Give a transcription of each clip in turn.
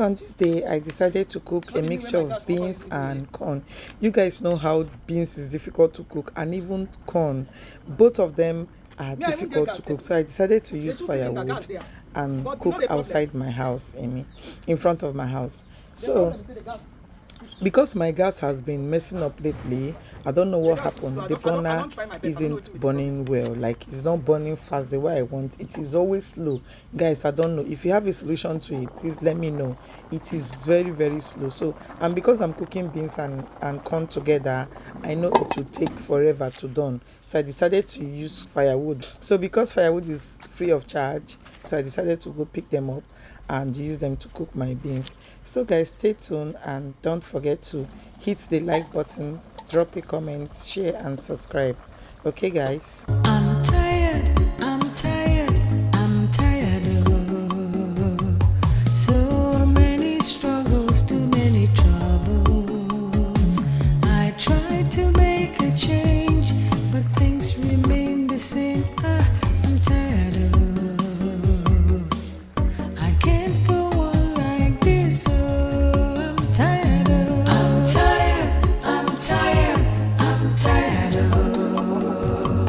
on this day I decided to cook a mixture of beans and corn. You guys know how beans is difficult to cook, and even corn, both of them are difficult to cook. So I decided to use firewood and cook outside my house, in front of my house. So because my gas has been messing up lately, I don't know what happened. The burner isn't burning well, like it's not burning fast the way I want. It is always slow. Guys, I don't know if you have a solution to it, please let me know. It is very, very slow. So, and because I'm cooking beans and corn together, I know it will take forever to done. So I decided to use firewood. So because firewood is free of charge, so I decided to go pick them up and use them to cook my beans. So guys, stay tuned and don't forget to hit the like button, drop a comment, share and subscribe. Okay guys, I'm tired, I'm tired, I'm tired of so many struggles, too many troubles. I tried to make a change, but things remain the same. I'm tired of, I can't go on like this. I'm tired of, I'm tired, I'm tired, I'm tired of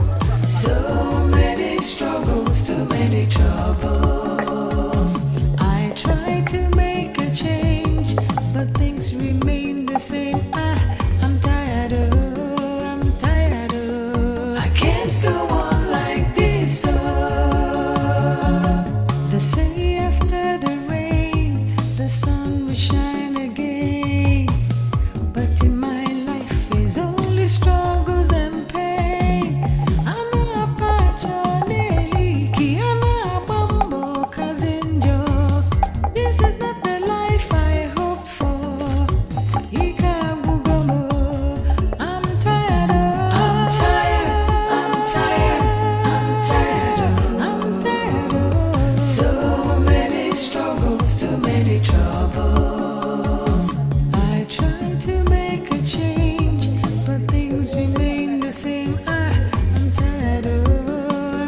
so many struggles, too many troubles. I try to make a change, but things remain the same. I'm tired of, I'm tired of, I can't go on like this. They say after the rain, the sun will shine again. But in my life is only struggles and pain. Ana pachoneli, kiana bambo kazinjo. This is not the life I hoped for. Ika bugomo, I'm tired of, I'm tired, I'm tired, I'm tired of, I'm tired of so many struggles, too many troubles. I try to make a change, but things remain the same. I'm tired of,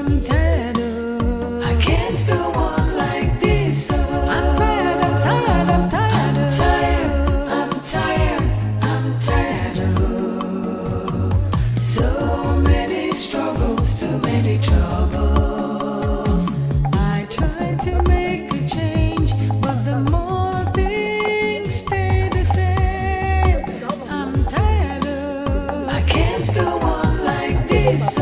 I'm tired of, I can't go on like this. I'm tired, I'm tired, I'm tired, I'm tired, I'm tired, I'm tired of so many struggles, too many troubles. I try to make a change, but the more things stay the same. I'm tired of, I can't go on like this.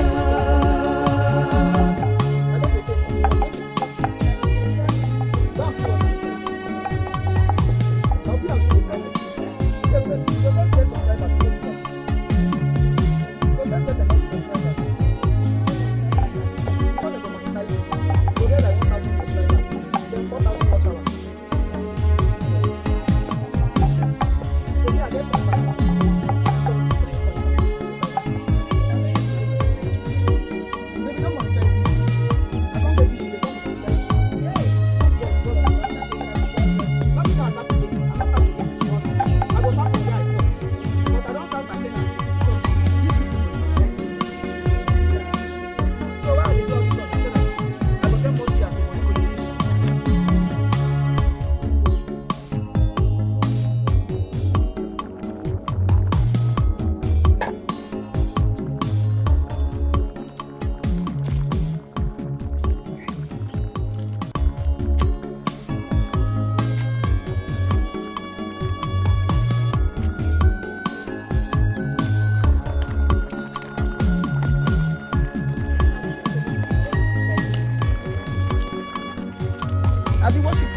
Abi, wash it.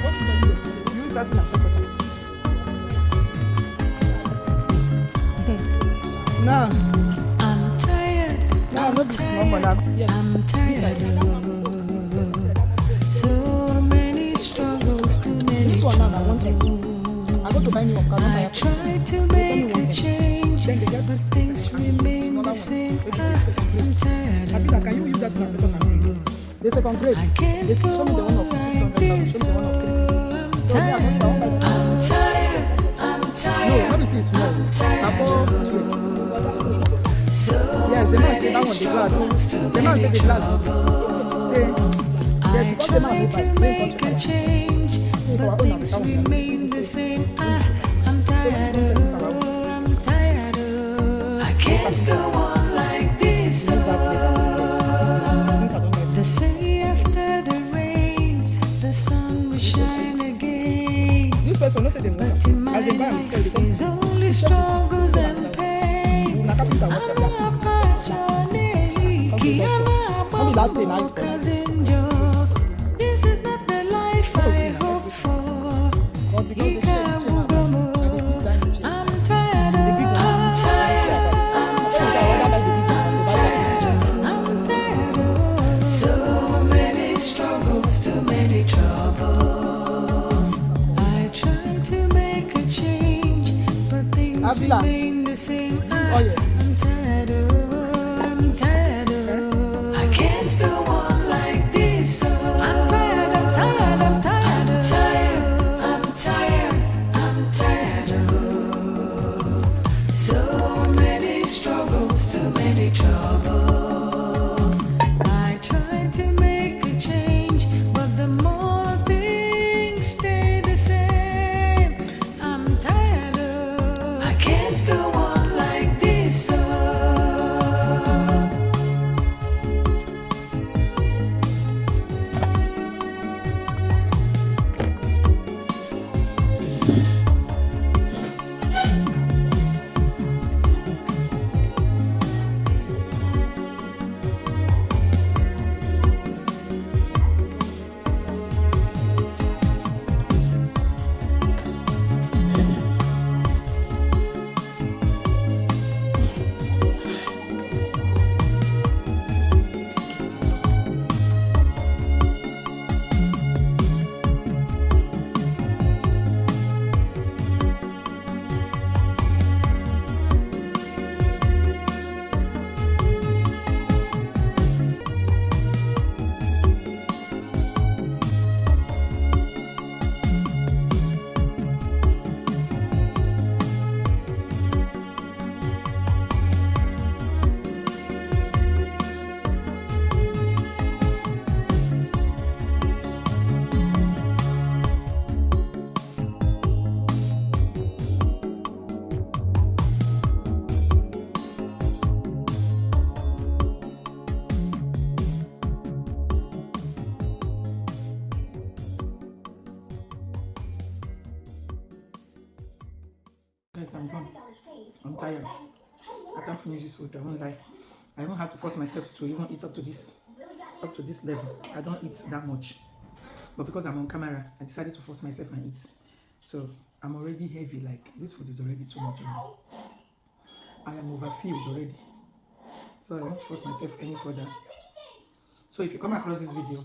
Use that in a second. Now, I'm tired, now, not this number. I'm tired of so many struggles, too many This one now, I want troubles. I go to buy new one. I try to make a change, but things remain the same. I'm tired of, Can you use that in a second? The second grade. I can't They go show me the one of on like 600. this. Show me the one of 300. I'm tired, I'm No, tired, let me see it's small. so Yes, the man said that one, the glass. The man said the glass. Say, yes, I try to make a change, but things remain the the same. I'm tired of, I'm tired of. I can't go on like this. They say after the rain, the sun will shine again. But in my life is only struggles and pain. This is not the life I hope for. I'm tired of, I'm tired, I'm tired, I'm tired of so many struggles, too many troubles. I try to make a change, but things remain the same. I'm tired of, I'm tired of. I can't go on like this. I'm tired, I'm tired, I'm tired, I'm tired, I'm tired, I'm tired of so many struggles, too many troubles. I try to make a change, but the more things stay the same. I'm tired of, I can't go on like this. Guys, I'm done. I'm tired. I can't finish this food. I won't lie. I don't have to force myself to even eat up to this level. I don't eat that much. But because I'm on camera, I decided to force myself and eat. So I'm already heavy, like this food is already too much. I am overfilled already. So I won't force myself any further. So if you come across this video,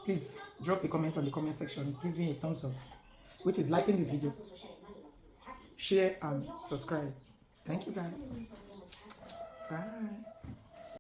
please drop a comment on the comment section. Give me a thumbs up, which is liking this video. Share and subscribe. Thank you guys. Bye.